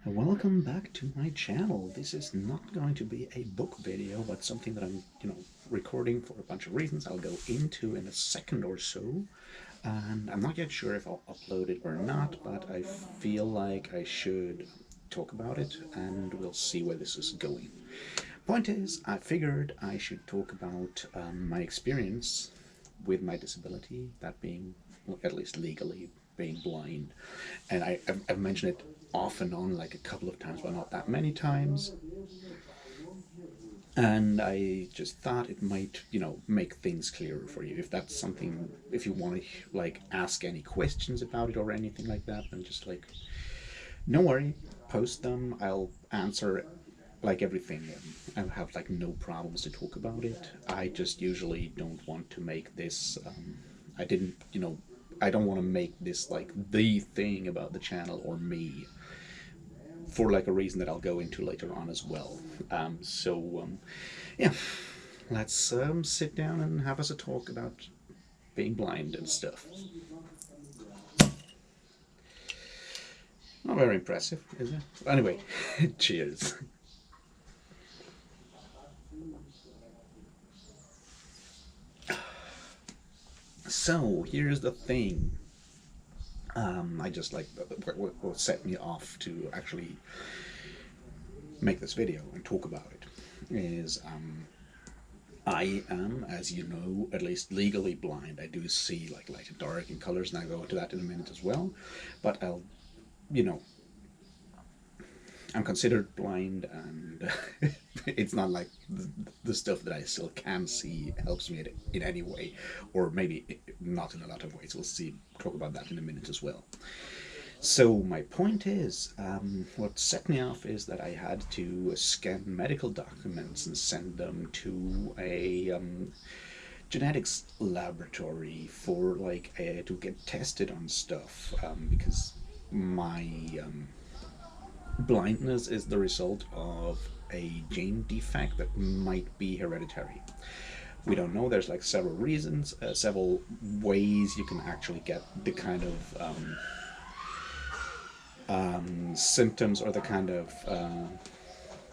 Welcome back to my channel. This is not going to be a book video, but something that I'm, recording for a bunch of reasons I'll go into in a second or so. And I'm not yet sure if I'll upload it or not, but I feel like I should talk about it and we'll see where this is going. Point is, I figured I should talk about my experience with my disability, that being, at least legally, being blind. And I've mentioned it off and on like a couple of times, but not that many times. And I just thought it might, make things clearer for you. If that's something, if you want to like ask any questions about it or anything like that, then just like, no worry, post them. I'll answer like everything. I have like no problems to talk about it. I just usually don't want to make this. I didn't, I don't want to make this like the thing about the channel or me for like a reason that I'll go into later on as well. Yeah, let's sit down and have us a talk about being blind and stuff. Not very impressive, is it? Anyway, cheers. So here's the thing. I just like what set me off to actually make this video and talk about it is I am, as you know, at least legally blind. I do see like light and dark and colors, and I'll go into that in a minute as well. But you know, I'm considered blind, and it's not like the stuff that I still can see helps me in any way, or maybe not in a lot of ways. We'll see. Talk about that in a minute as well. So my point is, what set me off is that I had to scan medical documents and send them to a genetics laboratory for like to get tested on stuff because my blindness is the result of a gene defect that might be hereditary. We don't know. There's like several reasons, several ways you can actually get the kind of symptoms or the kind of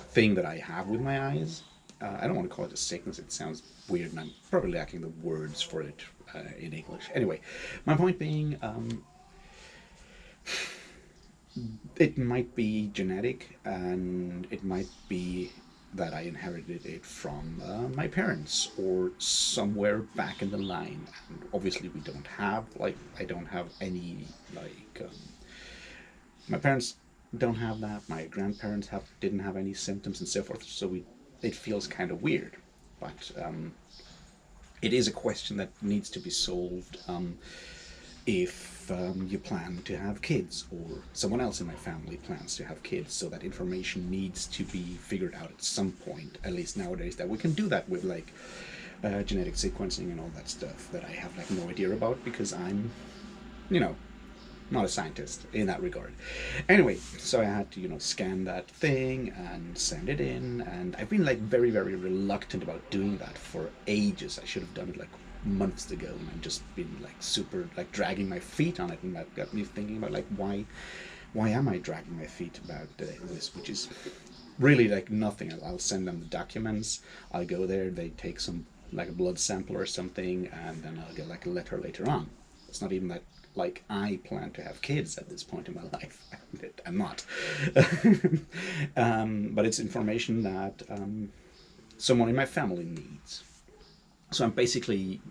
thing that I have with my eyes. I don't want to call it a sickness. It sounds weird, and I'm probably lacking the words for it in English. Anyway, my point being, it might be genetic, and it might be that I inherited it from my parents or somewhere back in the line. And obviously, we don't have like I don't have any like my parents don't have that. My grandparents didn't have any symptoms and so forth. So it feels kind of weird, but it is a question that needs to be solved if you plan to have kids or someone else in my family plans to have kids. So that information needs to be figured out at some point. At least nowadays, that we can do that with like genetic sequencing and all that stuff that I have like no idea about because I'm, you know, not a scientist in that regard. Anyway, so I had to, scan that thing and send it in, and I've been like very, very reluctant about doing that for ages. I should have done it like months ago, and I've just been like super like dragging my feet on it, and that got me thinking about like why am I dragging my feet about this, which is really like nothing. I'll send them the documents. I'll go there. They take some like a blood sample or something, and then I'll get like a letter later on. It's not even that like I plan to have kids at this point in my life. I'm not. But it's information that someone in my family needs. So I'm basically,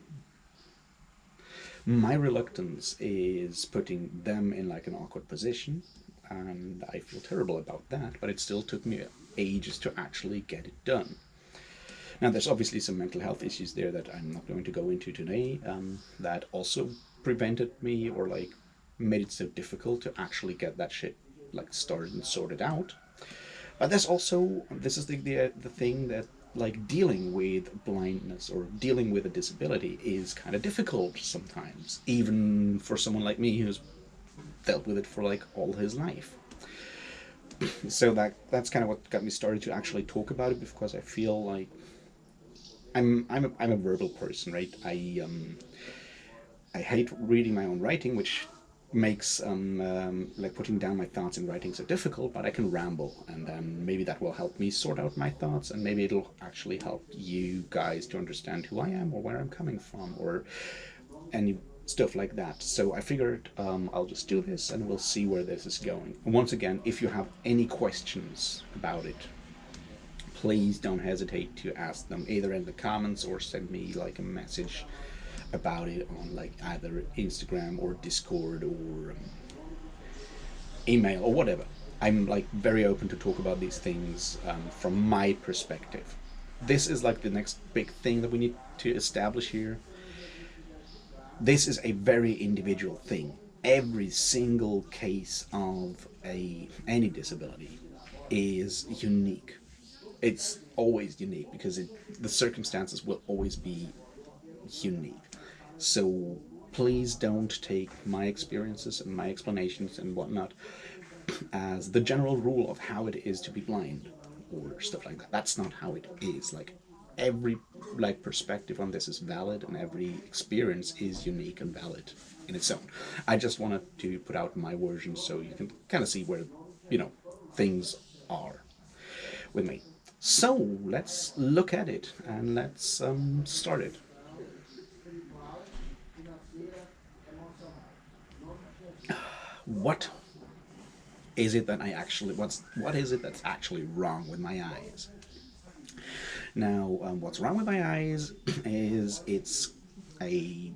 my reluctance is putting them in like an awkward position, and I feel terrible about that, but it still took me ages to actually get it done. Now, there's obviously some mental health issues there that I'm not going to go into today, that also prevented me or like made it so difficult to actually get that shit like started and sorted out. But there's also, this is the thing that like dealing with blindness or dealing with a disability is kind of difficult sometimes, even for someone like me who's dealt with it for like all his life. So that's kind of what got me started to actually talk about it, because I feel like I'm a verbal person, right? I hate reading my own writing, which makes like putting down my thoughts in writing so difficult, but I can ramble, and then maybe that will help me sort out my thoughts, and maybe it'll actually help you guys to understand who I am or where I'm coming from or any stuff like that. So I figured I'll just do this and we'll see where this is going. And once again, if you have any questions about it, please don't hesitate to ask them either in the comments or send me like a message about it on like either Instagram or Discord or email or whatever. I'm like very open to talk about these things from my perspective. This is like the next big thing that we need to establish here. This is a very individual thing. Every single case of any disability is unique. It's always unique because the circumstances will always be unique. So please don't take my experiences and my explanations and whatnot as the general rule of how it is to be blind or stuff like that. That's not how it is. Like every like perspective on this is valid and every experience is unique and valid in its own. I just wanted to put out my version so you can kind of see where things are with me. So let's look at it and let's start it. What is it that what is it that's actually wrong with my eyes? Now, what's wrong with my eyes is a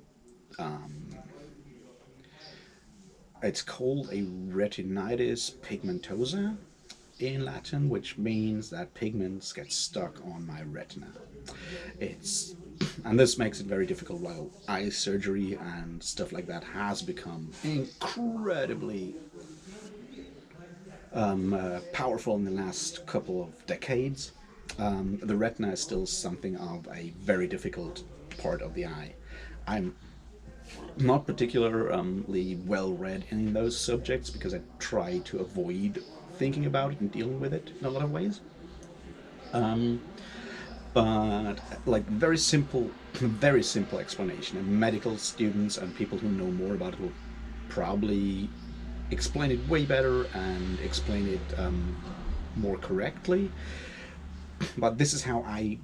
it's called a retinitis pigmentosa in Latin, which means that pigments get stuck on my retina. It's and this makes it very difficult. While eye surgery and stuff like that has become incredibly powerful in the last couple of decades, the retina is still something of a very difficult part of the eye. I'm not particularly well read in those subjects because I try to avoid thinking about it and dealing with it in a lot of ways. But like very simple explanation, and medical students and people who know more about it will probably explain it way better and explain it more correctly. But this is how I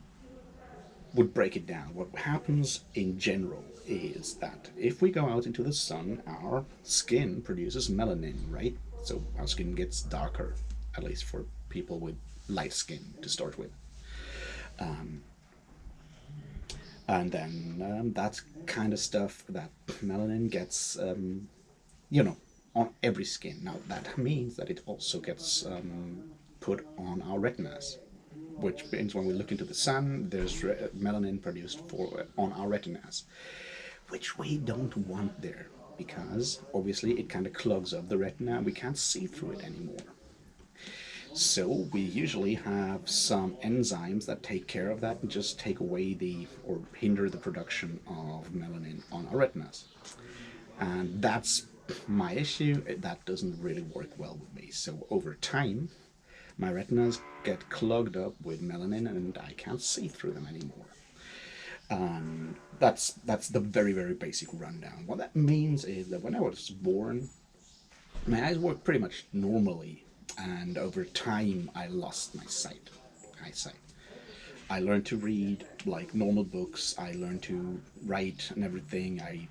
would break it down. What happens in general is that if we go out into the sun, our skin produces melanin, right? So our skin gets darker, at least for people with light skin to start with. And then that's kind of stuff that melanin gets, on every skin. Now that means that it also gets put on our retinas, which means when we look into the sun, there's melanin produced on our retinas, which we don't want there because obviously it kind of clogs up the retina and we can't see through it anymore. So we usually have some enzymes that take care of that and just take away or hinder the production of melanin on our retinas. And that's my issue. That doesn't really work well with me. So over time, my retinas get clogged up with melanin and I can't see through them anymore. That's the very, very basic rundown. What that means is that when I was born, my eyes worked pretty much normally, and over time I lost my eyesight. I learned to read like normal books. I learned to write and everything. I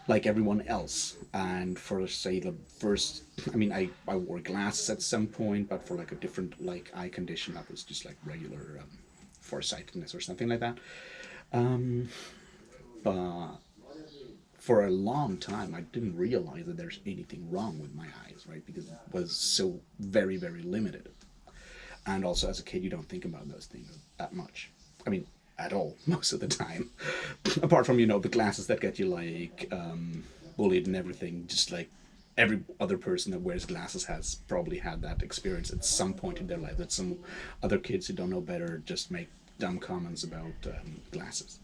like everyone else. And for say the first, I wore glasses at some point, but for like a different like eye condition that was just like regular farsightedness or something like that. But for a long time, I didn't realize that there's anything wrong with my eyes, right? Because it was so very, very limited. And also, as a kid, you don't think about those things that much. I mean, at all, most of the time. Apart from, the glasses that get you, like, bullied and everything. Just like every other person that wears glasses has probably had that experience at some point in their life. That some other kids who don't know better just make dumb comments about glasses.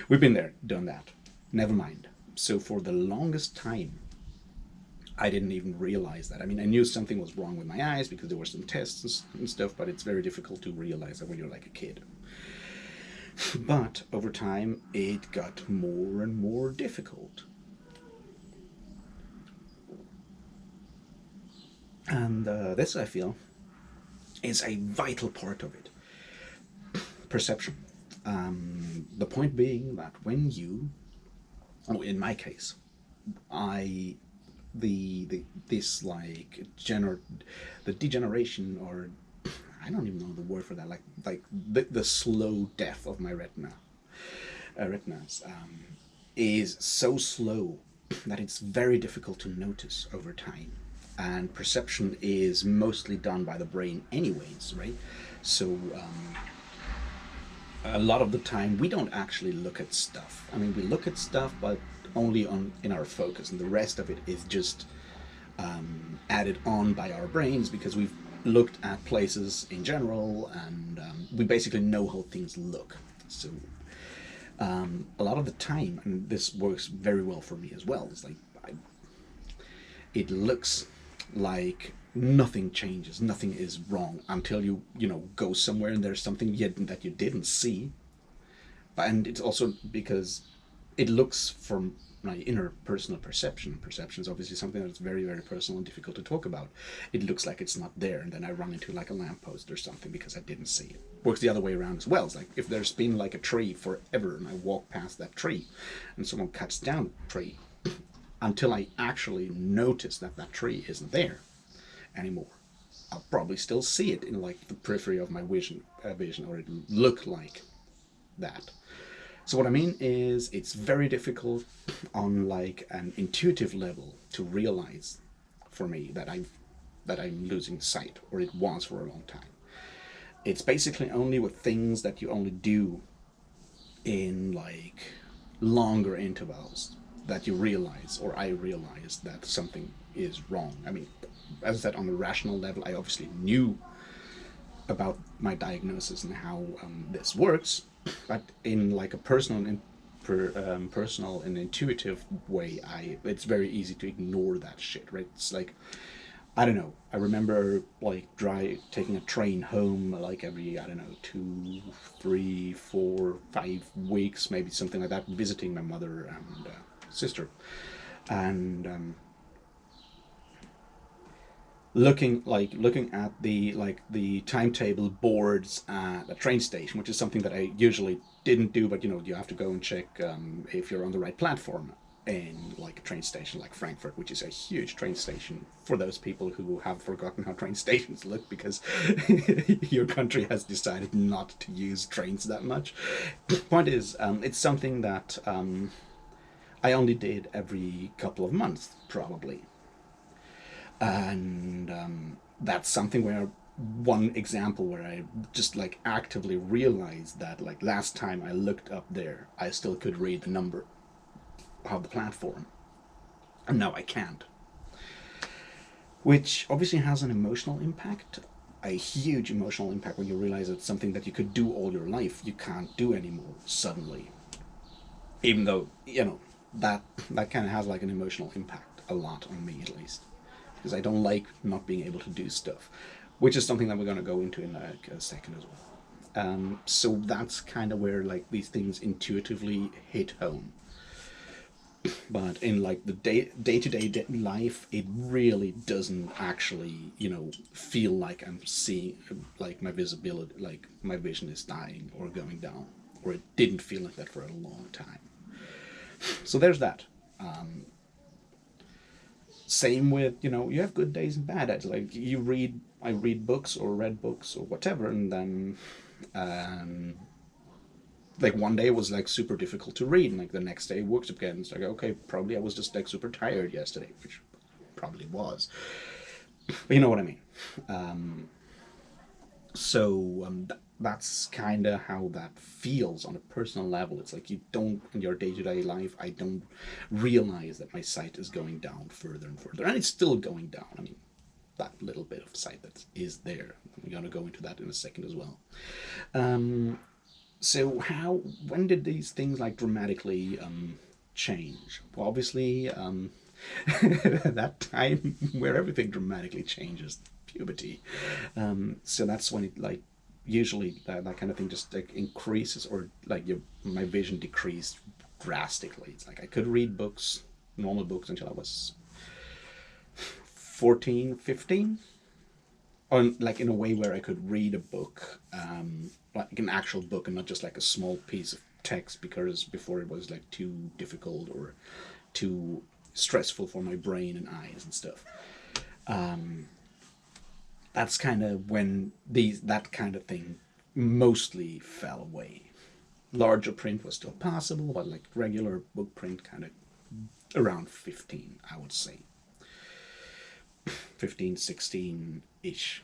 We've been there, done that. Never mind. So for the longest time, I didn't even realize that. I mean, I knew something was wrong with my eyes because there were some tests and stuff, but it's very difficult to realize that when you're like a kid. But over time, it got more and more difficult. And this, I feel, is a vital part of it. Perception. The point being that when you, oh, in my case, I, the this like the degeneration, or I don't even know the word for that, like the slow death of my retinas, is so slow that it's very difficult to notice over time. And perception is mostly done by the brain, anyways, right? So a lot of the time we don't actually look at stuff. I mean, we look at stuff, but only on in our focus, and the rest of it is just added on by our brains because we've looked at places in general, and we basically know how things look. So a lot of the time, and this works very well for me as well, it's like it looks like nothing changes, nothing is wrong until you go somewhere and there's something yet that you didn't see. And it's also because it looks from my inner personal perception. Perception is obviously something that's very, very personal and difficult to talk about. It looks like it's not there, and then I run into like a lamppost or something because I didn't see it. Works the other way around as well. It's like if there's been like a tree forever and I walk past that tree and someone cuts down the tree, until I actually notice that that tree isn't there anymore, I'll probably still see it in like the periphery of my vision, or it look like that. So what I mean is, it's very difficult on like an intuitive level to realize for me that I'm losing sight, or it was for a long time. It's basically only with things that you only do in like longer intervals that you realize, or I realize, that something is wrong. I mean, as I said, on a rational level, I obviously knew about my diagnosis and how this works, but in like a personal and intuitive way, I it's very easy to ignore that shit, right? It's like, I don't know. I remember like taking a train home like every, I don't know, 2, 3, 4, 5 weeks, maybe something like that, visiting my mother and sister, and looking at the timetable boards at a train station, which is something that I usually didn't do, but you have to go and check if you're on the right platform in like a train station like Frankfurt, which is a huge train station for those people who have forgotten how train stations look because your country has decided not to use trains that much. Point is, it's something that I only did every couple of months, probably. And that's something where one example where I just like actively realized that like last time I looked up there, I still could read the number of the platform, and now I can't. Which obviously has an emotional impact, a huge emotional impact, when you realize it's something that you could do all your life, you can't do anymore suddenly. Even though, that kind of has like an emotional impact a lot on me, at least, because I don't like not being able to do stuff, which is something that we're going to go into in like a second as well. So that's kind of where like these things intuitively hit home. But in like the to day life, it really doesn't actually feel like I'm seeing, like my visibility, like my vision is dying or going down, or it didn't feel like that for a long time. So there's that. Same with, you have good days and bad days. Like I read books or read books or whatever, and then um, like one day was like super difficult to read, and like the next day works again. It's like, okay, probably I was just like super tired yesterday, which probably was. But you know what I mean. So that's kind of how that feels on a personal level. It's like, you don't, in your day-to-day life, I don't realize that my sight is going down further and further, and it's still going down. I mean, that little bit of sight that is there, we're going to go into that in a second as well. So when did these things like dramatically change? Well, obviously, that time where everything dramatically changes, puberty. So that's when it like usually that kind of thing just like increases, or like my vision decreased drastically. It's like I could read books, normal books, until I was 14, 15, on like in a way where I could read a book, like an actual book, and not just like a small piece of text, because before it was like too difficult or too stressful for my brain and eyes and stuff. That's kind of when these that kind of thing mostly fell away. Larger print was still possible, but like regular book print kind of around 15, I would say. 15, 16 ish.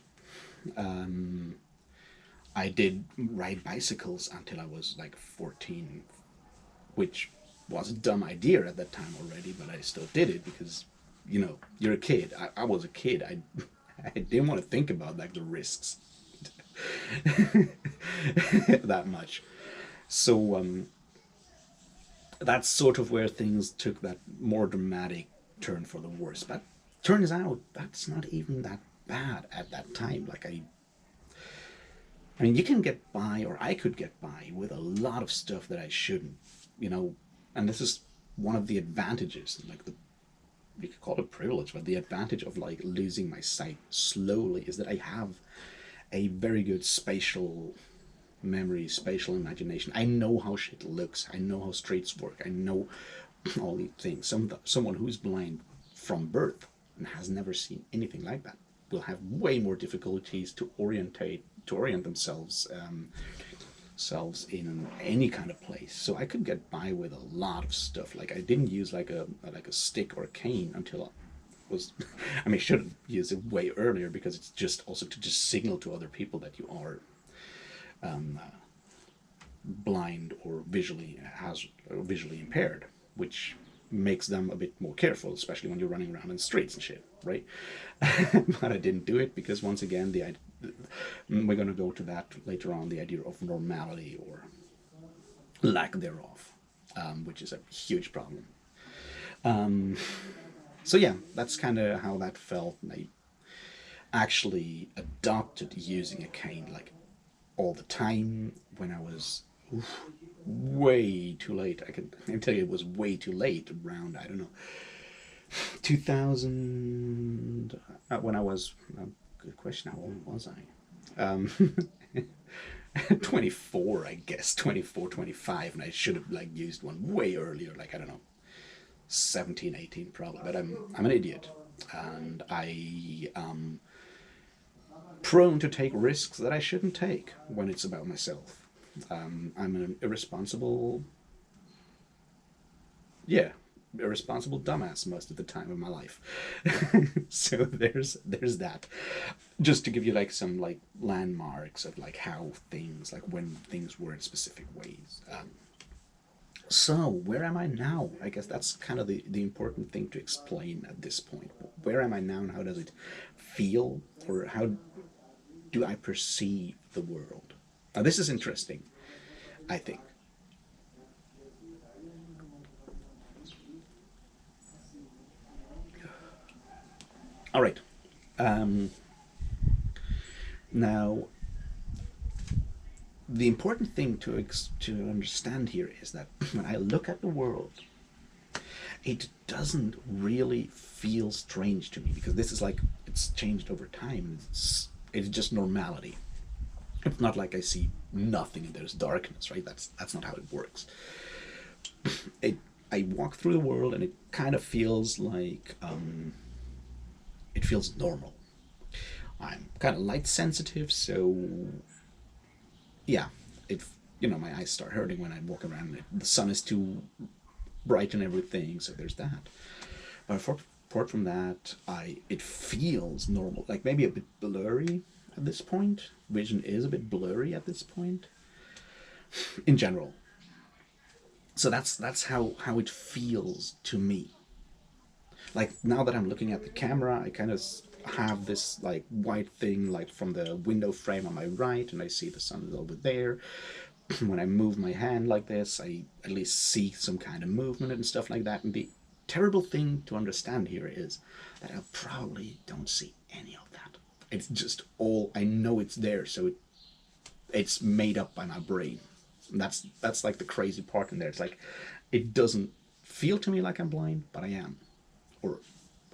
I did ride bicycles until I was like 14, which was a dumb idea at that time already, but I still did it because, you're a kid. I was a kid. I didn't want to think about like the risks that much. So that's sort of where things took that more dramatic turn for the worse. But turns out that's not even that bad at that time. Like I mean, you can get by, or I could get by with a lot of stuff that I shouldn't, you know. And this is one of the advantages, like you could call it privilege, but the advantage of like losing my sight slowly is that I have a very good spatial memory, spatial imagination. I know how shit looks. I know how streets work. I know all these things. Someone who's blind from birth and has never seen anything like that will have way more difficulties to orient themselves in any kind of place. So I could get by with a lot of stuff. Like I didn't use like a stick or a cane until I was I mean, I should have used it way earlier, because it's just also to just signal to other people that you are blind or visually impaired, which makes them a bit more careful, especially when you're running around in the streets and shit, right? But I didn't do it because, once again, we're going to go to that later on, the idea of normality or lack thereof, which is a huge problem. So yeah, that's kind of how that felt. And I actually adopted using a cane like all the time when I was way too late. I can tell you it was way too late, around, I don't know, 2000, when I was, good question, how old was I? 24, I guess, 24, 25, and I should have like used one way earlier, like, I don't know, 17, 18 probably, but I'm an idiot, and I am prone to take risks that I shouldn't take when it's about myself. I'm an yeah, irresponsible dumbass most of the time of my life. So there's that. Just to give you like some like landmarks of like how things, like when things were in specific ways. So where am I now? I guess that's kind of the important thing to explain at this point. Where am I now, and how does it feel, or how do I perceive the world? Now this is interesting, I think. All right. Um, Now, the important thing to understand here is that when I look at the world, it doesn't really feel strange to me, because this is like, it's changed over time. It's just normality. It's not like I see nothing and there's darkness, right? That's not how it works. It I walk through the world and it kind of feels like, it feels normal. I'm kind of light sensitive, so yeah, it my eyes start hurting when I walk around. The sun is too bright and everything, so there's that. But apart from that, I it feels normal. Like maybe a bit blurry at this point. Vision is a bit blurry at this point in general. So that's how it feels to me. Like now that I'm looking at the camera, I kind of have this like white thing like from the window frame on my right, and I see the sun is over there. When I move my hand like this, I at least see some kind of movement and stuff like that. And the terrible thing to understand here is that I probably don't see any of that. It's just all, I know it's there, so it's made up by my brain. And that's like the crazy part in there. It's like it doesn't feel to me like I'm blind, but I am, or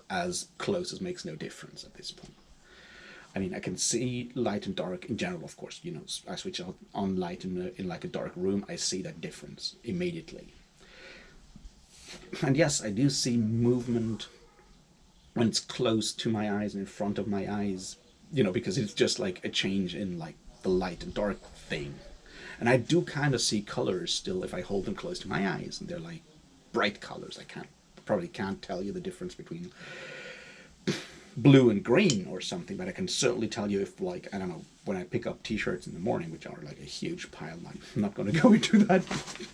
as close as makes no difference at this point. I mean, I can see light and dark in general, of course. You know, I switch on light in like a dark room, I see that difference immediately. And yes, I do see movement when it's close to my eyes and in front of my eyes, you know, because it's just like a change in like the light and dark thing. And I do kind of see colors still if I hold them close to my eyes, and they're like bright colors. I probably can't tell you the difference between blue and green or something, but I can certainly tell you if, like, I don't know, when I pick up t-shirts in the morning, which are like a huge pile. I'm not going to go into that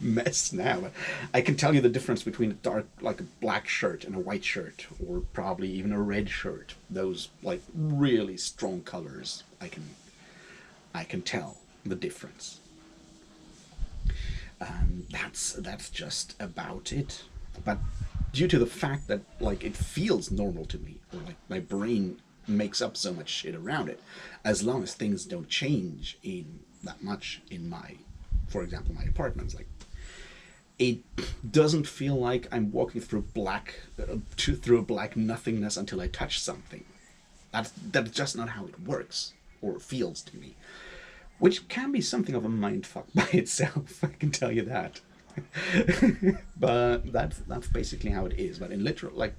mess now, but I can tell you the difference between a dark, like a black shirt and a white shirt, or probably even a red shirt. Those like really strong colors, I can tell the difference. That's just about it. But due to the fact that like it feels normal to me, or like my brain makes up so much shit around it, as long as things don't change in that much in my, for example, my apartments, like it doesn't feel like I'm walking through through a black nothingness until I touch something. That's just not how it works or feels to me, which can be something of a mindfuck by itself. I can tell you that. But that's basically how it is. But in literal, like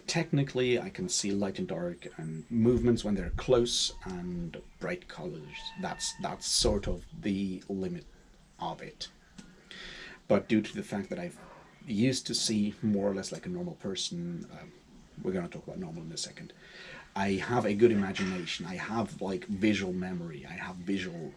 technically, I can see light and dark and movements when they're close and bright colors. That's sort of the limit of it. But due to the fact that I've used to see more or less like a normal person, we're going to talk about normal in a second. I have a good imagination. I have like visual memory. I have visual.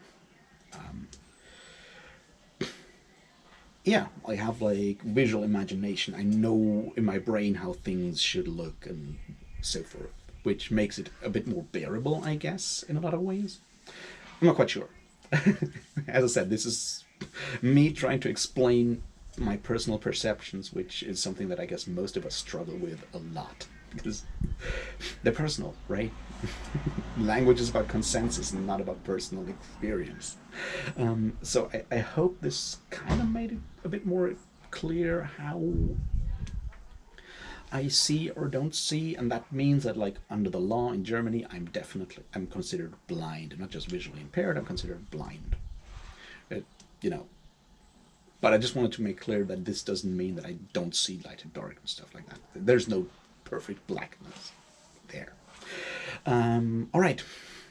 Yeah, I have like visual imagination. I know in my brain how things should look and so forth, which makes it a bit more bearable, I guess, in a lot of ways. I'm not quite sure. As I said, this is me trying to explain my personal perceptions, which is something that I guess most of us struggle with a lot because they're personal, right? Language is about consensus and not about personal experience. So I hope this kind of made it a bit more clear how I see or don't see, and that means that like under the law in Germany, I'm considered blind. I'm not just visually impaired. I'm considered blind. It, you know, but I just wanted to make clear that this doesn't mean that I don't see light and dark and stuff like that. There's no perfect blackness there. All right,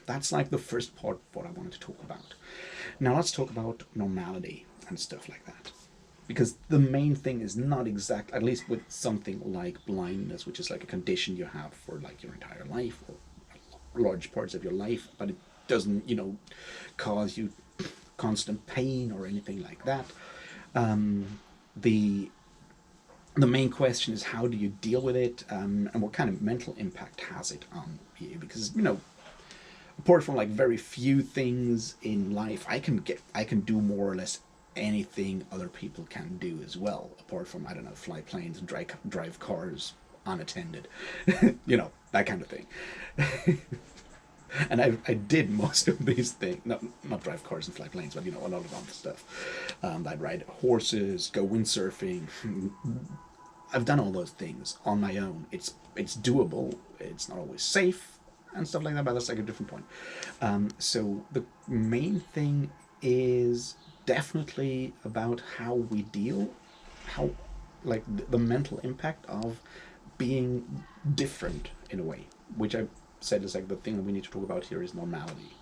that's like the first part of what I wanted to talk about. Now let's talk about normality and stuff like that. Because the main thing is not exact, at least with something like blindness, which is like a condition you have for like your entire life or large parts of your life, but it doesn't, you know, cause you constant pain or anything like that. The the main question is how do you deal with it, and what kind of mental impact has it on you? Because you know, apart from like very few things in life, I can do more or less anything other people can do as well. Apart from, I don't know, fly planes and drive cars unattended, you know, that kind of thing. And I did most of these things. Not drive cars and fly planes, but you know, a lot of other stuff. I'd ride horses, go windsurfing. I've done all those things on my own. It's doable. It's not always safe and stuff like that, but that's like a different point. So the main thing is definitely about how we deal, how like the mental impact of being different in a way, which I said is like the thing that we need to talk about here is normality.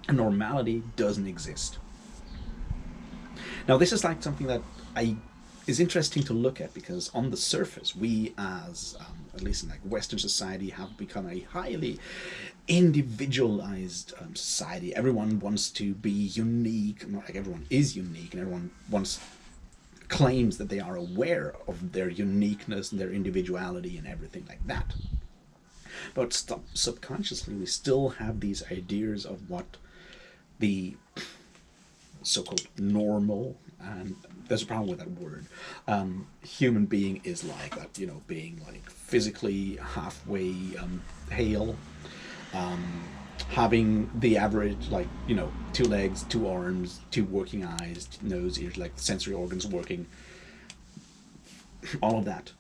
And normality doesn't exist. Now this is like something that I is interesting to look at because on the surface we as at least in like Western society have become a highly individualized society. Everyone wants to be unique. Not like everyone is unique, and everyone wants claims that they are aware of their uniqueness and their individuality and everything like that. But subconsciously, we still have these ideas of what the so-called normal, and there's a problem with that word, human being is like that, being like physically halfway hale, having the average, like, two legs, two arms, two working eyes, nose, ears, like sensory organs working, all of that,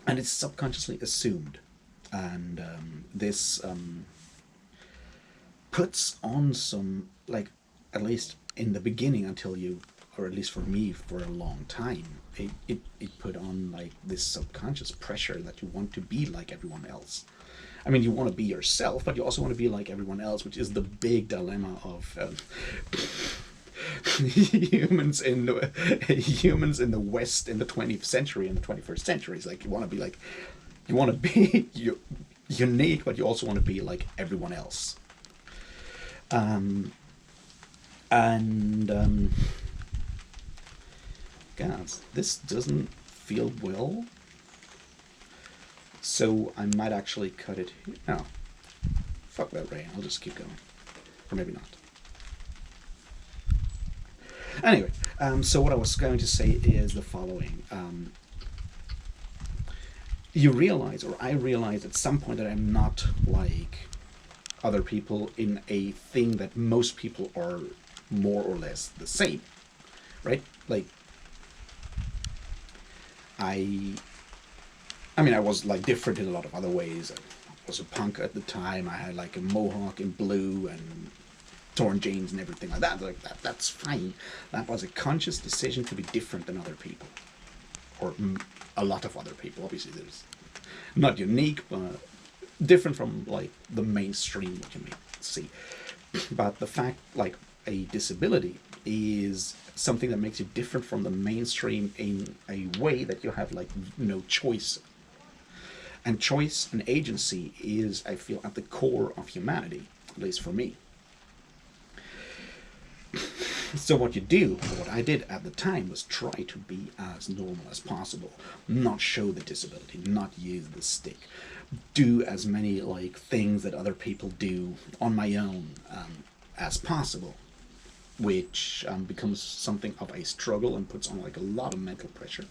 and it's subconsciously assumed, and this puts on some, like, at least in the beginning, until you, or at least for me, for a long time, it put on like this subconscious pressure that you want to be like everyone else. I mean, you want to be yourself, but you also want to be like everyone else, which is the big dilemma of humans in the West in the 20th century and the 21st century. It's like you want to be unique, but you also want to be like everyone else. And guys, this doesn't feel well, so I might actually cut it here. No, fuck that, Ray. I'll just keep going, or maybe not. Anyway, so what I was going to say is the following. You realize, or I realize at some point, that I'm not like other people in a thing that most people are more or less the same, right? Like, I I mean, I was like different in a lot of other ways. I was a punk at the time. I had like a mohawk in blue and torn jeans and everything like that. Like that's fine. That was a conscious decision to be different than other people, or a lot of other people. Obviously, there's not unique, but different from like the mainstream, what you may see. But the fact, like, a disability is something that makes you different from the mainstream in a way that you have like no choice. And choice and agency is, I feel, at the core of humanity, at least for me. So what you do, what I did at the time, was try to be as normal as possible, not show the disability, not use the stick, do as many like things that other people do on my own as possible, which becomes something of a struggle and puts on like a lot of mental pressure.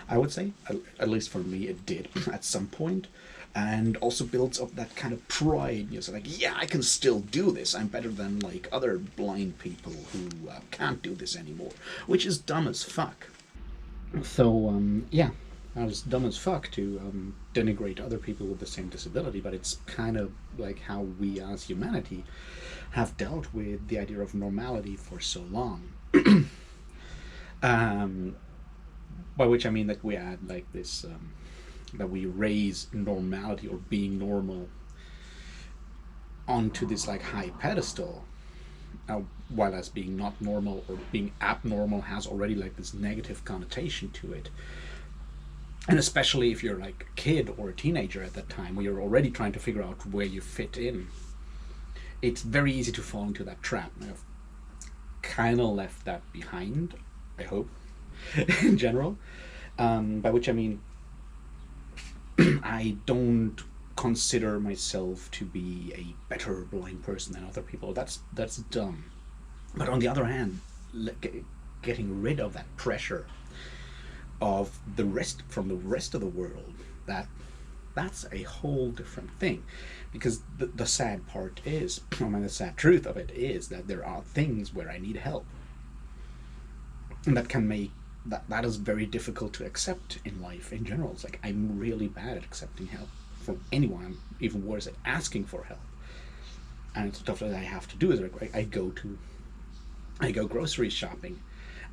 I would say, at least for me, it did at some point, and also builds up that kind of pride. You know, so like, yeah, I can still do this. I'm better than like other blind people who can't do this anymore, which is dumb as fuck. So yeah, I was dumb as fuck to denigrate other people with the same disability, but it's kind of like how we as humanity have dealt with the idea of normality for so long. um, by which I mean that we add like this, that we raise normality or being normal onto this like high pedestal, while as being not normal or being abnormal has already like this negative connotation to it. And especially if you're like a kid or a teenager at that time, where you're already trying to figure out where you fit in, it's very easy to fall into that trap. I've kind of left that behind, I hope, in general. By which I mean, I don't consider myself to be a better blind person than other people. That's dumb. But on the other hand, getting rid of that pressure of the rest from the rest of the world, that's a whole different thing. Because the sad part is, I mean, the sad truth of it is that there are things where I need help, and that can make that is very difficult to accept in life in general. It's like I'm really bad at accepting help from anyone. I'm even worse at asking for help, and it's stuff that I have to do. Is like I go grocery shopping.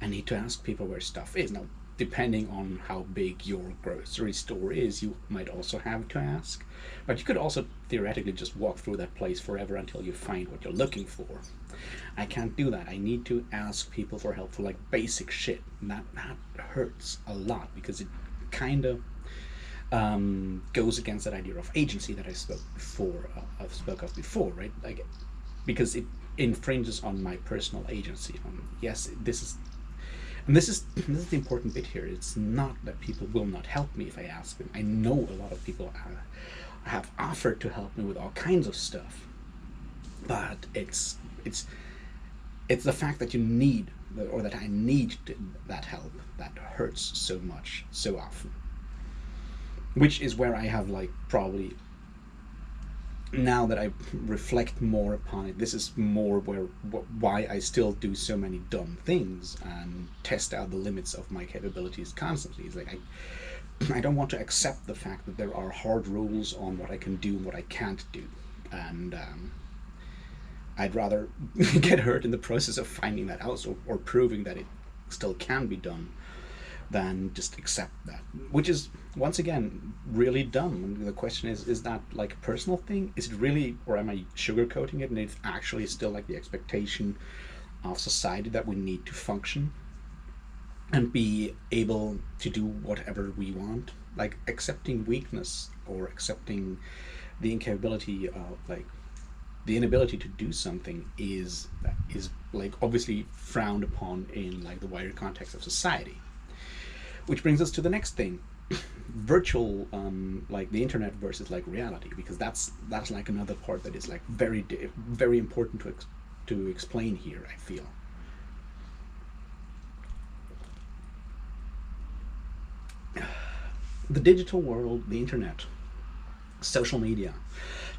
I need to ask people where stuff is. Now, depending on how big your grocery store is, you might also have to ask. But you could also theoretically just walk through that place forever until you find what you're looking for. I can't do that. I need to ask people for help for like basic shit. And that hurts a lot, because it kind of goes against that idea of agency that I spoke of before, right? Like, because it infringes on my personal agency. Yes, this is the important bit here. It's not that people will not help me if I ask them. I know a lot of people have offered to help me with all kinds of stuff, but it's the fact that you need, or that I need that help, that hurts so much so often. Which is where I have like probably now that I reflect more upon it, this is more why I still do so many dumb things and test out the limits of my capabilities constantly. It's like I don't want to accept the fact that there are hard rules on what I can do and what I can't do, and I'd rather get hurt in the process of finding that out, or proving that it still can be done, than just accept that, which is once again really dumb. And the question is that like a personal thing? Is it really, or am I sugarcoating it and it's actually still like the expectation of society that we need to function and be able to do whatever we want? Like accepting weakness or accepting the incapability of like the inability to do something is like obviously frowned upon in like the wider context of society. Which brings us to the next thing, virtual, like the internet versus like reality, because that's like another part that is like very important to explain here. I feel the digital world, the internet, social media,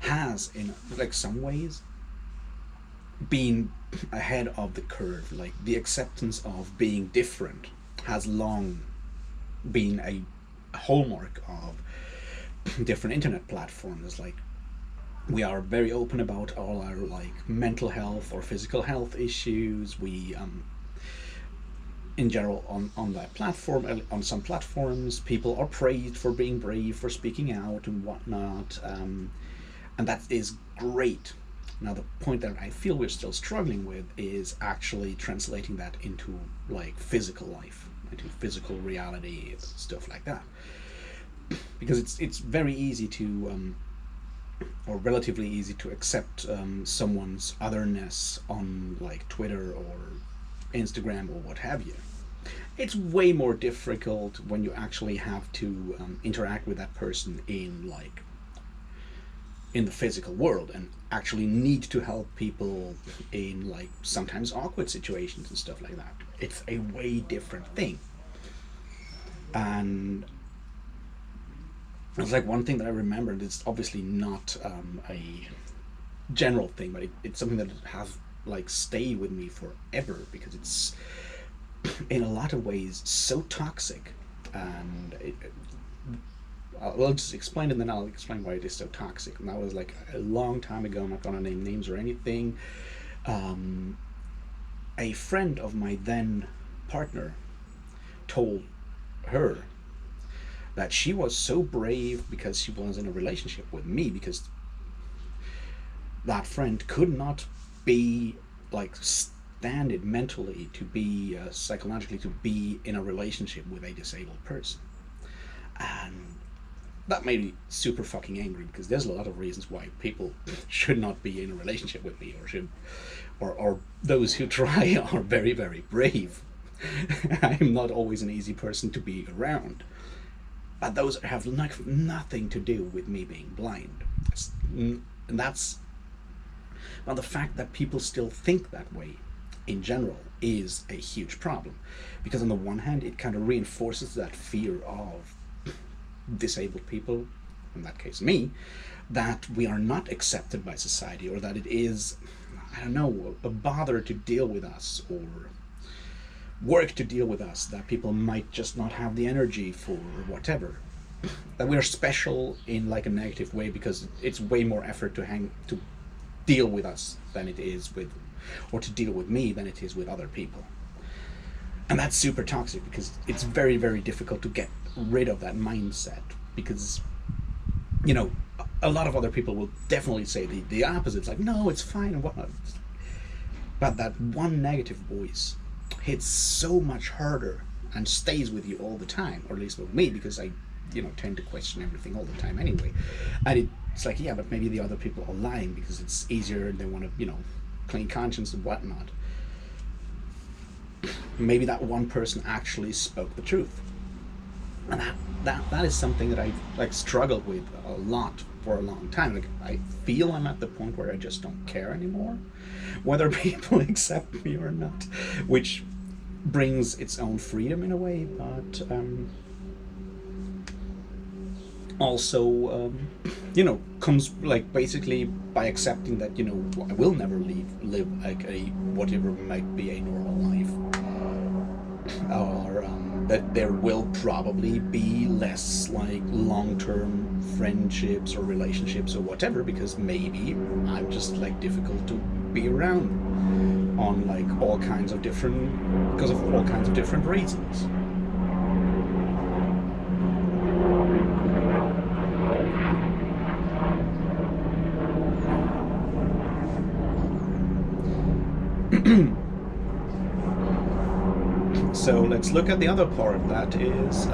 has in like some ways been ahead of the curve. Like the acceptance of being different has long been a hallmark of different internet platforms. Like we are very open about all our like mental health or physical health issues. We in general on that platform, on some platforms people are praised for being brave, for speaking out and whatnot, and that is great. Now the point that I feel we're still struggling with is actually translating that into like physical life, into physical reality, stuff like that, because it's very easy to or relatively easy to accept someone's otherness on like Twitter or Instagram or what have you. It's way more difficult when you actually have to interact with that person in like in the physical world and actually need to help people in like sometimes awkward situations and stuff like that. It's a way different thing. And it's like one thing that I remembered. It's obviously not a general thing, but it's something that has like stayed with me forever because it's in a lot of ways so toxic. And I'll just explain it, and then I'll explain why it is so toxic. And that was like a long time ago. I'm not gonna name names or anything. Um, a friend of my then partner told her that she was so brave because she was in a relationship with me, because that friend could not be like stand it mentally to be psychologically to be in a relationship with a disabled person. And that made me super fucking angry, because there's a lot of reasons why people should not be in a relationship with me, or should, or those who try are very brave. I'm not always an easy person to be around, but those have like nothing to do with me being blind. And that's, well, the fact that people still think that way in general is a huge problem, because on the one hand it kind of reinforces that fear of disabled people, in that case me, that we are not accepted by society, or that it is, I don't know, a bother to deal with us, or work to deal with us, that people might just not have the energy for, or whatever, that we're special in like a negative way because it's way more effort to deal with us than it is with, or to deal with me than it is with other people. And that's super toxic, because it's very difficult to get rid of that mindset, because you know a lot of other people will definitely say the opposite. It's like, no, it's fine and whatnot, but that one negative voice hits so much harder and stays with you all the time, or at least with me, because I tend to question everything all the time anyway. And it's like, yeah, but maybe the other people are lying because it's easier and they want to clean conscience and whatnot. Maybe that one person actually spoke the truth, and that is something that I've like struggled with a lot for a long time. Like, I feel I'm at the point where I just don't care anymore whether people accept me or not, which brings its own freedom in a way, but also comes like basically by accepting that I will never live like a whatever might be a normal life, or that there will probably be less like long-term friendships or relationships or whatever, because maybe I'm just like difficult to be around on like all kinds of different because of all kinds of different reasons. So let's look at the other part, that is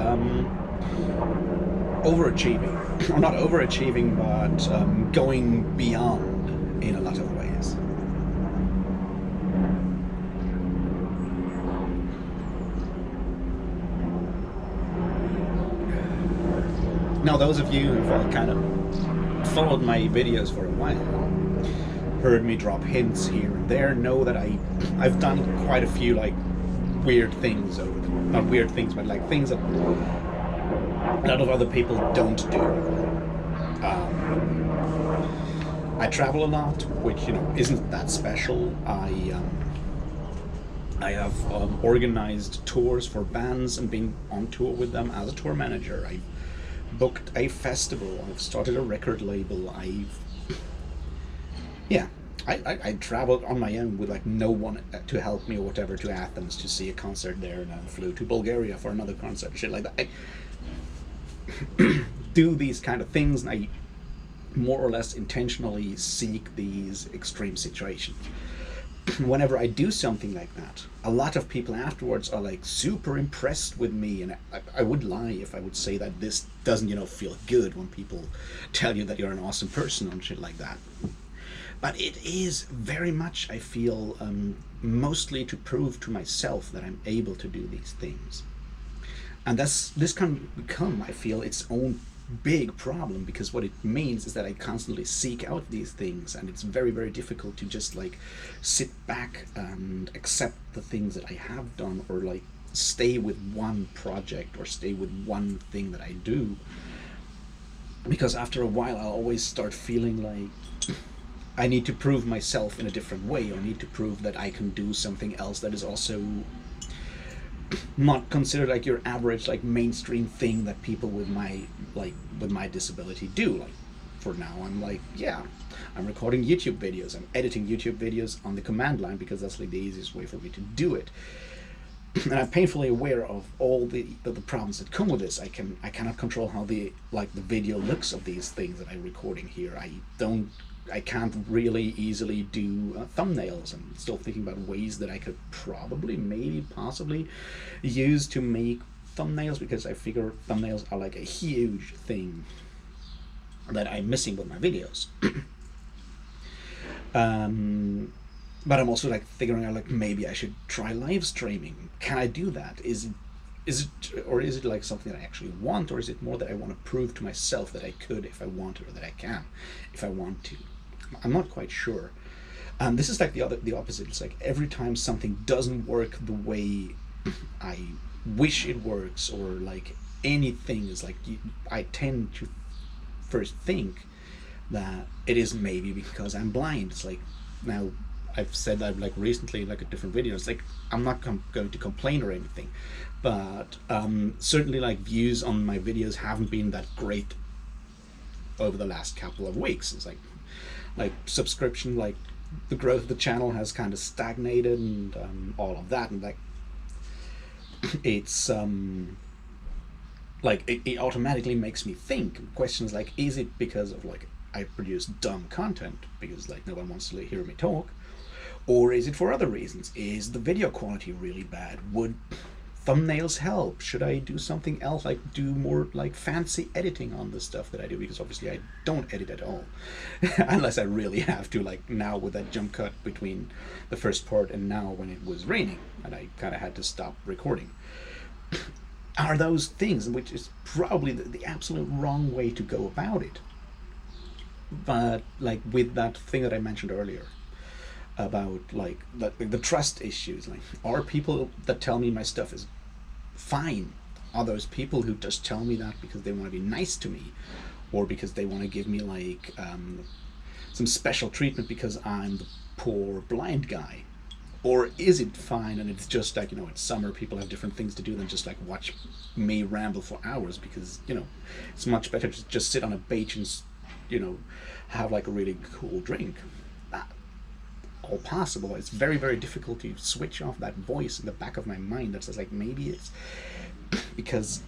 overachieving, or not overachieving, but going beyond in a lot of ways. Now, those of you who've kind of followed my videos for a while, heard me drop hints here and there, know that I've done quite a few like weird things over not weird things, but like things that a lot of other people don't do. I travel a lot, which isn't that special. I have organized tours for bands and been on tour with them as a tour manager. I've booked a festival. I've started a record label. Yeah, I traveled on my own with like no one to help me or whatever, to Athens to see a concert there, and then flew to Bulgaria for another concert, shit like that. I do these kind of things, and I more or less intentionally seek these extreme situations. Whenever I do something like that, a lot of people afterwards are like super impressed with me, and I would lie if I would say that this doesn't, feel good when people tell you that you're an awesome person and shit like that. But it is very much, I feel, mostly to prove to myself that I'm able to do these things. And this can become, I feel, its own big problem, because what it means is that I constantly seek out these things, and it's very, very difficult to just like sit back and accept the things that I have done, or like stay with one project or stay with one thing that I do, because after a while I'll always start feeling like I need to prove myself in a different way, or need to prove that I can do something else that is also not considered like your average like mainstream thing that people with my disability do. Like for now, I'm like, yeah, I'm recording YouTube videos, I'm editing YouTube videos on the command line, because that's like the easiest way for me to do it. And I'm painfully aware of all the problems that come with this. I cannot control how the video looks of these things that I'm recording here. I can't really easily do thumbnails. I'm still thinking about ways that I could probably, maybe, possibly use to make thumbnails, because I figure thumbnails are like a huge thing that I'm missing with my videos. But I'm also like figuring out like maybe I should try live streaming. Can I do that? Is it like something that I actually want, or is it more that I want to prove to myself that I could if I wanted, or that I can if I want to? I'm not quite sure. This is like the opposite. It's like every time something doesn't work the way I wish it works, or like anything is like, I tend to first think that it is maybe because I'm blind. It's like, now I've said that like recently, like a different video. It's like I'm not going to complain or anything, but certainly like views on my videos haven't been that great over the last couple of weeks. It's like subscription, like the growth of the channel has kind of stagnated, and all of that, and like it's like it automatically makes me think questions like, is it because of like I produce dumb content because like no one wants to hear me talk, or is it for other reasons? Is the video quality really bad? Would thumbnails help? Should I do something else, like do more like fancy editing on the stuff that I do? Because obviously I don't edit at all unless I really have to, like now with that jump cut between the first part and now when it was raining and I kind of had to stop recording. Are those things, which is probably the absolute wrong way to go about it. But like with that thing that I mentioned earlier about like the trust issues, like are people that tell me my stuff is fine, are those people who just tell me that because they want to be nice to me, or because they want to give me like some special treatment because I'm the poor blind guy? Or is it fine and it's just like, it's summer, people have different things to do than just like watch me ramble for hours, because, it's much better to just sit on a beach and, you know, have like a really cool drink. That, all possible. It's very, very difficult to switch off that voice in the back of my mind that says, like, maybe it's because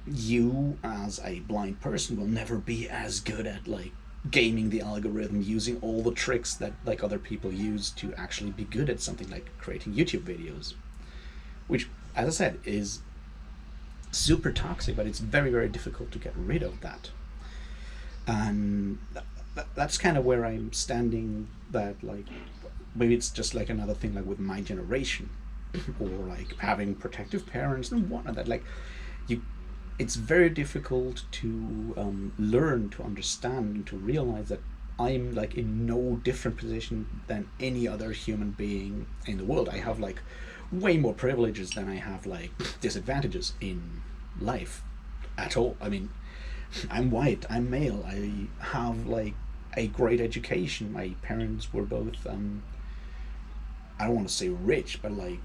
you, as a blind person, will never be as good at, like, gaming the algorithm, using all the tricks that, like, other people use to actually be good at something like creating YouTube videos. Which, as I said, is super toxic, but it's very, very difficult to get rid of that. And that's kind of where I'm standing, that, like, maybe it's just like another thing, like with my generation, or like having protective parents and whatnot, that, like, you it's very difficult to learn to understand and to realize that I'm, like, in no different position than any other human being in the world. I have, like, way more privileges than I have, like, disadvantages in life at all. I mean, I'm white, I'm male, I have, like, a great education. My parents were both I don't want to say rich, but, like,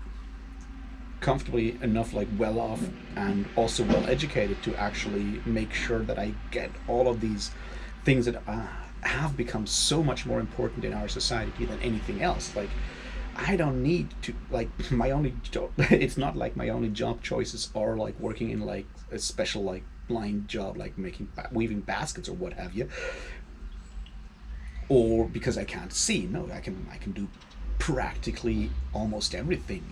comfortably enough, like, well off, and also well educated to actually make sure that I get all of these things that have become so much more important in our society than anything else. Like, I don't need to, like, my only job, it's not like my only job choices are, like, working in, like, a special, like, blind job, like making weaving baskets or what have you, or because I can't see. No, I can do practically almost everything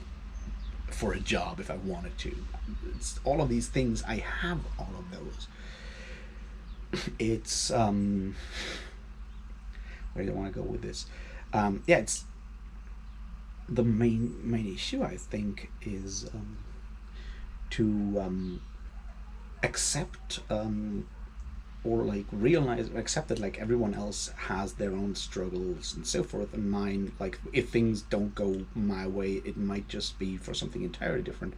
for a job if I wanted to. It's all of these things. I have all of those. It's where do I want to go with this? Yeah, it's the main issue, I think, is to accept, or, like, realize, accept that, like, everyone else has their own struggles and so forth, and mine, like, if things don't go my way, it might just be for something entirely different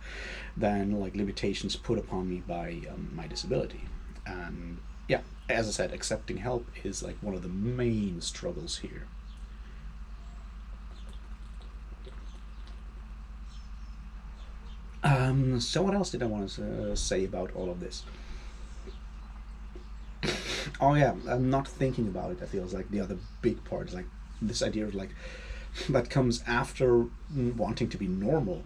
than, like, limitations put upon me by my disability. And yeah, as I said, accepting help is, like, one of the main struggles here. So what else did I want to say about all of this? Oh yeah, I'm not thinking about it. I feel is, like, the other big part is, like, this idea of, like, that comes after wanting to be normal.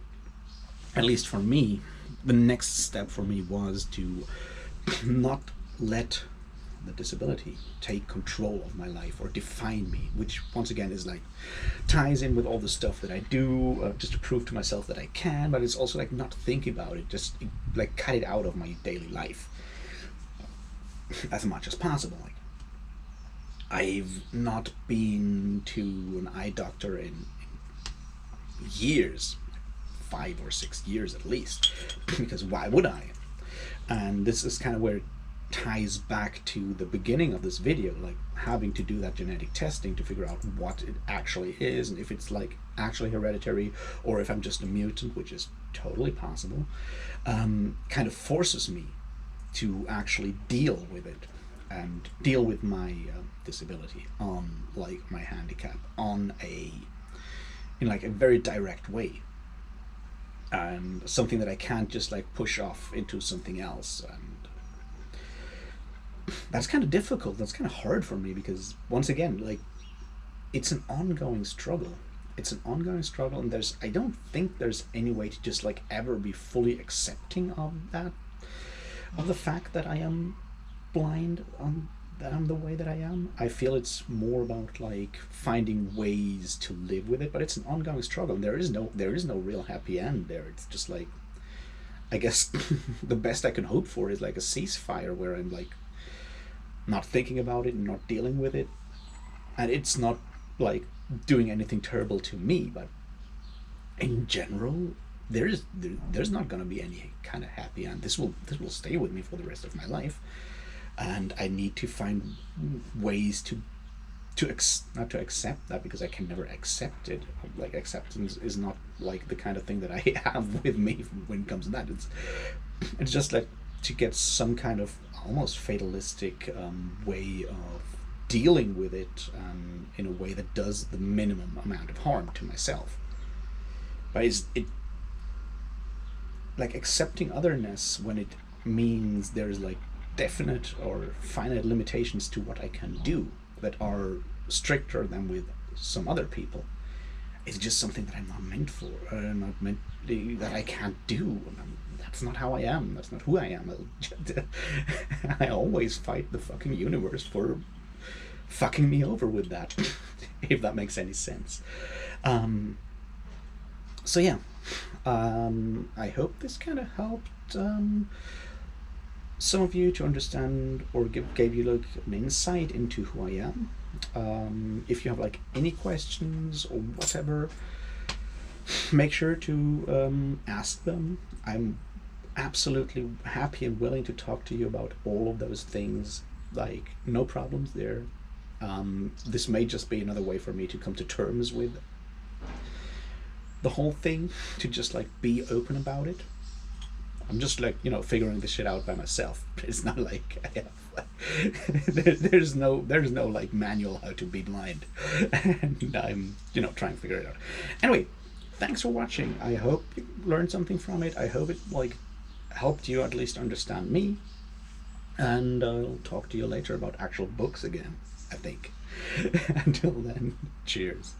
At least for me, the next step for me was to not let the disability take control of my life or define me, which once again is, like, ties in with all the stuff that I do, just to prove to myself that I can. But it's also, like, not think about it, just, like, cut it out of my daily life as much as possible. Like, I've not been to an eye doctor in years, 5 or 6 years at least, because why would I? And this is kind of where it ties back to the beginning of this video, like, having to do that genetic testing to figure out what it actually is, and if it's, like, actually hereditary, or if I'm just a mutant, which is totally possible. Kind of forces me to actually deal with it, and deal with my disability, on, like, my handicap, on in, like, a very direct way, and something that I can't just, like, push off into something else. And that's kind of difficult, that's kind of hard for me, because once again, like, it's an ongoing struggle. It's an ongoing struggle, and I don't think there's any way to just, like, ever be fully accepting of that, of the fact that I am blind, that I'm the way that I am. I feel it's more about, like, finding ways to live with it, but it's an ongoing struggle. And there is no real happy end there. It's just, like, I guess the best I can hope for is, like, a ceasefire where I'm, like, not thinking about it and not dealing with it, and it's not, like, doing anything terrible to me, but in general, there's not going to be any kind of happy end. This will stay with me for the rest of my life, and I need to find ways to not to accept that, because I can never accept it. Like, acceptance is not like the kind of thing that I have with me when it comes to that. It's just like to get some kind of almost fatalistic way of dealing with it, in a way that does the minimum amount of harm to myself. But is it like accepting otherness when it means there's like definite or finite limitations to what I can do that are stricter than with some other people? It's just something that I'm not meant for, not meant that I can't do. That's not how I am. That's not who I am. I always fight the fucking universe for fucking me over with that, if that makes any sense. So yeah, I hope this kind of helped some of you to understand, or gave you like an insight into who I am. If you have like any questions or whatever, make sure to ask them. I'm absolutely happy and willing to talk to you about all of those things. Like, no problems there. This may just be another way for me to come to terms with the whole thing, to just like be open about it. I'm just like, figuring this shit out by myself. It's not like I have, there's no like manual how to be blind, and I'm trying to figure it out. Anyway, thanks for watching. I hope you learned something from it. I hope it like helped you at least understand me, and I'll talk to you later about actual books again, I think. Until then, cheers.